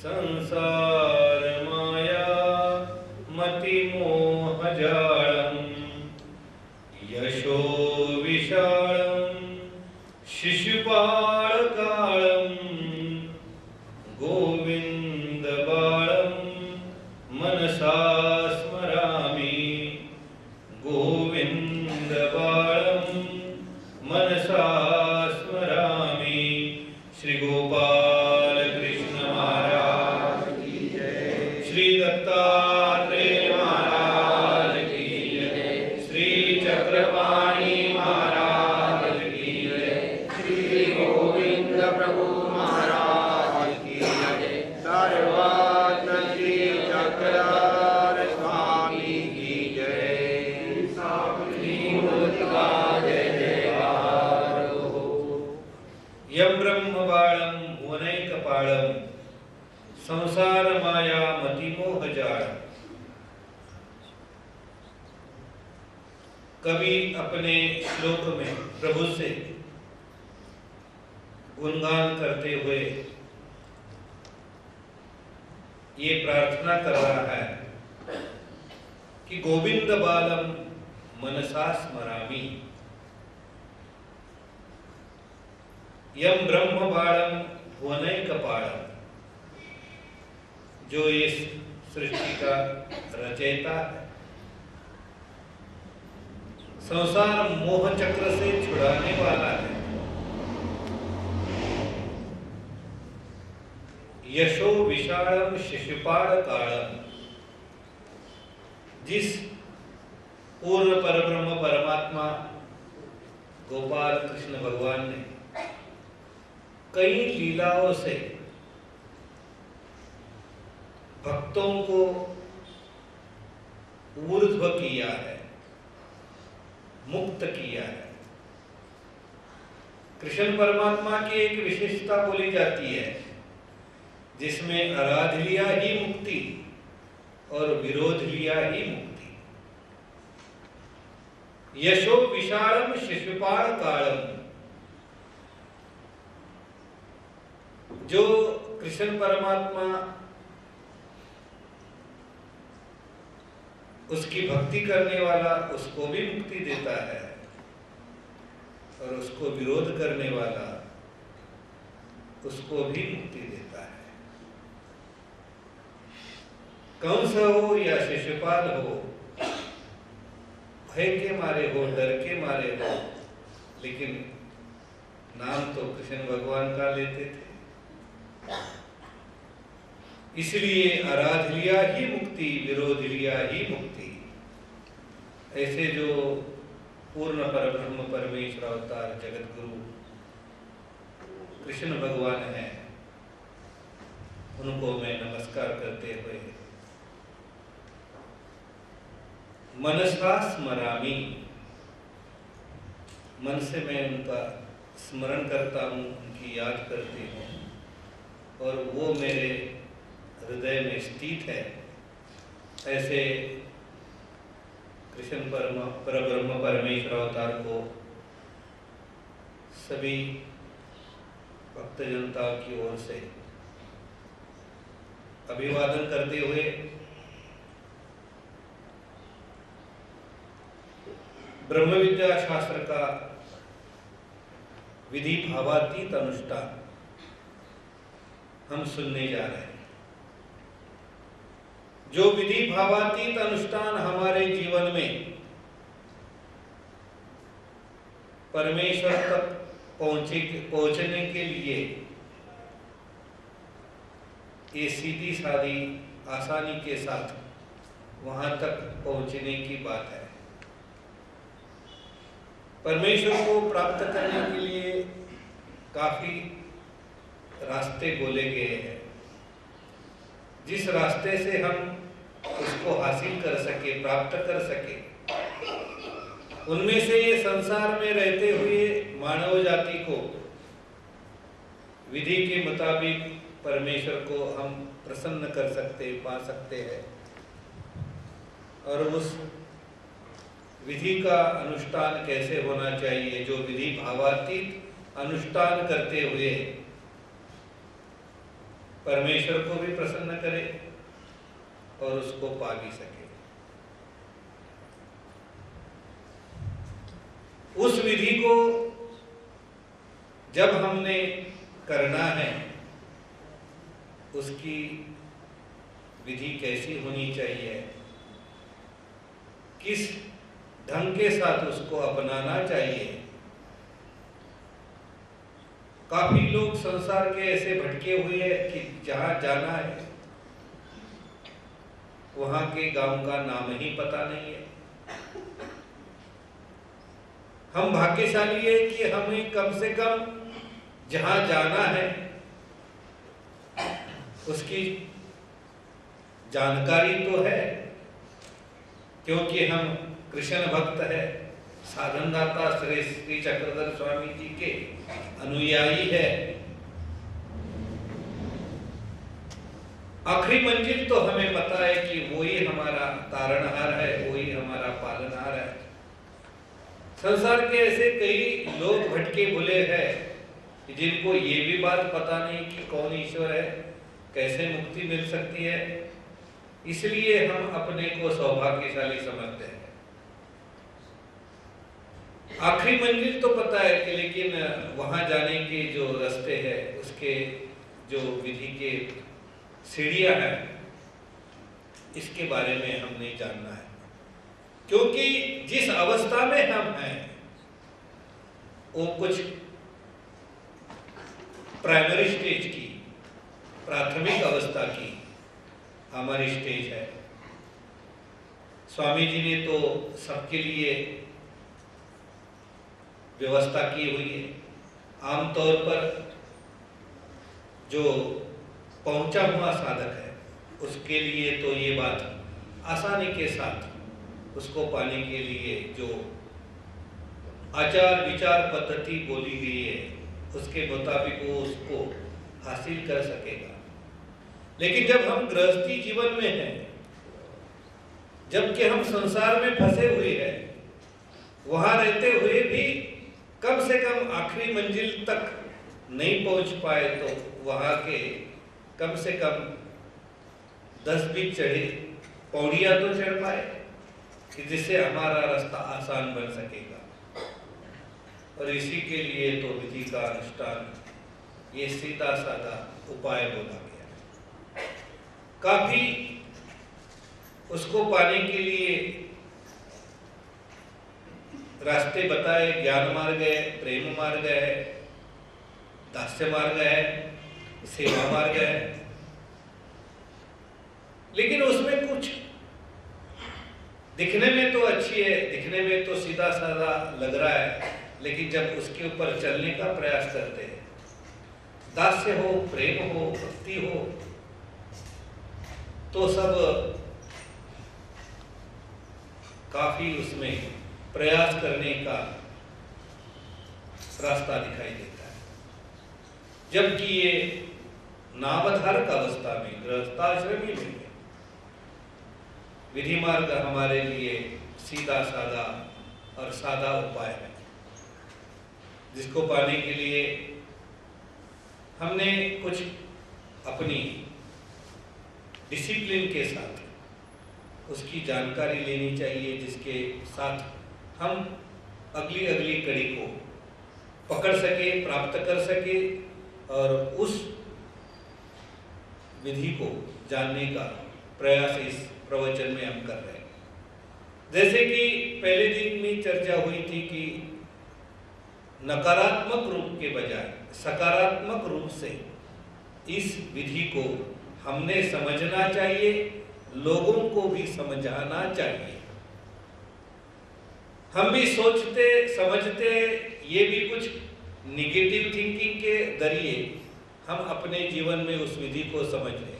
संसार माया मति मोह जालम यशो विशालम शिशुपाल कालम गोविंद बालम मनसा स्मरामि गोविंद बालम मनसा स्मरामि। श्री गोपाल कृष्ण महाराज की जय। श्री दत्तात्रेय महाराज की जय। श्री चक्रपाणि महाराज की जय। श्री गोविंद प्रभु महाराज की जय। सर्वत्र श्री चक्रधर स्वामी की जय। श्री मूर्तिका जय जयकार हो। यम ब्रह्म बाणम भुवनैकपाणम संसार माया मति मोह जाल। कवि अपने श्लोक में प्रभु से गुणगान करते हुए ये प्रार्थना कर रहा है कि गोविंद बालम मनसा स्मरामि। यम ब्रह्म बालम भुवनैकपाणम, जो इस सृष्टि का रचयिता है, संसार मोह चक्र से छुड़ाने वाला है, यशो विशालम शिशुपाल कालम, जिस पूर्ण परब्रह्म परमात्मा गोपाल कृष्ण भगवान ने कई लीलाओं से भक्तों को ऊर्ध्व किया है, मुक्त किया है। कृष्ण परमात्मा की एक विशेषता बोली जाती है जिसमें आराध लिया ही मुक्ति और विरोध लिया ही मुक्ति। यशो विशालम शिशुपाल कालम, जो कृष्ण परमात्मा उसकी भक्ति करने वाला उसको भी मुक्ति देता है और उसको विरोध करने वाला उसको भी मुक्ति देता है। कंस हो या शिशुपाल हो, भय के मारे हो, डर के मारे हो, लेकिन नाम तो कृष्ण भगवान का लेते थे, इसलिए आराध लिया ही मुक्ति, विरोध लिया ही मुक्ति। ऐसे जो पूर्ण परब्रह्म परमेश्वर अवतार जगत गुरु कृष्ण भगवान हैं, उनको मैं नमस्कार करते हुए मनसा स्मरामि, मन से मैं उनका स्मरण करता हूँ, उनकी याद करती हूँ और वो मेरे हृदय में स्थित है। ऐसे कृष्ण परब्रह्म परमेश्वर अवतार को सभी भक्त जनता की ओर से अभिवादन करते हुए ब्रह्म विद्या शास्त्र का विधि भावातीत अनुष्ठान हम सुनने जा रहे हैं। जो विधि भावातीत अनुष्ठान हमारे जीवन में परमेश्वर तक पहुंचने के लिए ये सीधी सादी आसानी के साथ वहां तक पहुंचने की बात है। परमेश्वर को प्राप्त करने के लिए काफी रास्ते बोले गए हैं। जिस रास्ते से हम उसको हासिल कर सके, प्राप्त कर सके, उनमें से ये संसार में रहते हुए मानव जाति को विधि के मुताबिक परमेश्वर को हम प्रसन्न कर सकते, पा सकते हैं। और उस विधि का अनुष्ठान कैसे होना चाहिए, जो विधि भावातीत अनुष्ठान करते हुए परमेश्वर को भी प्रसन्न करे और उसको पा भी सके। उस विधि को जब हमने करना है, उसकी विधि कैसी होनी चाहिए, किस ढंग के साथ उसको अपनाना चाहिए। काफी लोग संसार के ऐसे भटके हुए हैं कि जहां जाना है वहां के गांव का नाम ही पता नहीं है। हम भाग्यशाली है कि हमें कम से कम जहां जाना है उसकी जानकारी तो है, क्योंकि हम कृष्ण भक्त है, साधनदाता श्री श्री चक्रधर स्वामी जी के अनुयायी है। आखिरी मंजिल तो हमें पता है कि वही हमारा तारणहार है, वही हमारा पालनहार है। संसार के ऐसे कई लोग भटके भुले हैं जिनको ये भी बात पता नहीं कि कौन ईश्वर है, कैसे मुक्ति मिल सकती है। इसलिए हम अपने को सौभाग्यशाली समझते हैं। आखिरी मंजिल तो पता है कि लेकिन वहां जाने के जो रास्ते हैं, उसके जो विधि के सीढ़ियां हैं, इसके बारे में हमने जानना है। क्योंकि जिस अवस्था में हम हैं वो कुछ प्राइमरी स्टेज की, प्राथमिक अवस्था की हमारी स्टेज है। स्वामी जी ने तो सबके लिए व्यवस्था की हुई है। आमतौर पर जो पहुंचा हुआ साधक है उसके लिए तो ये बात आसानी के साथ उसको पाने के लिए जो आचार विचार पद्धति बोली गई है उसके मुताबिक वो उसको हासिल कर सकेगा। लेकिन जब हम गृहस्थी जीवन में हैं, जबकि हम संसार में फंसे हुए हैं, वहां रहते हुए भी कम से कम आखिरी मंजिल तक नहीं पहुंच पाए तो वहां के कम से कम 10-20 चढ़े पौड़ियां तो चढ़ पाए कि जिससे हमारा रास्ता आसान बन सकेगा। और इसी के लिए तो विधि का अनुष्ठान ये सीधा साधा उपाय बोला गया। काफी उसको पाने के लिए रास्ते बताए, ज्ञान मार्ग है, प्रेम मार्ग है, दास्य मार्ग है, सेवा मार्ग है। लेकिन उसमें कुछ दिखने में तो अच्छी है, दिखने में तो सीधा साधा लग रहा है, लेकिन जब उसके ऊपर चलने का प्रयास करते हैं, दास्य हो, प्रेम हो, भक्ति हो, तो सब काफी उसमें प्रयास करने का रास्ता दिखाई देता है। जबकि ये नामधारक अवस्था में गृहस्थाश्रमी में विधि मार्ग हमारे लिए सीधा साधा और सादा उपाय है, जिसको पाने के लिए हमने कुछ अपनी डिसिप्लिन के साथ उसकी जानकारी लेनी चाहिए, जिसके साथ हम अगली अगली कड़ी को पकड़ सके, प्राप्त कर सके और उस विधि को जानने का प्रयास इस प्रवचन में हम कर रहे हैं। जैसे कि पहले दिन में चर्चा हुई थी कि नकारात्मक रूप के बजाय सकारात्मक रूप से इस विधि को हमने समझना चाहिए, लोगों को भी समझाना चाहिए। हम भी सोचते समझते ये भी कुछ निगेटिव थिंकिंग के जरिए हम अपने जीवन में उस विधि को समझ लें।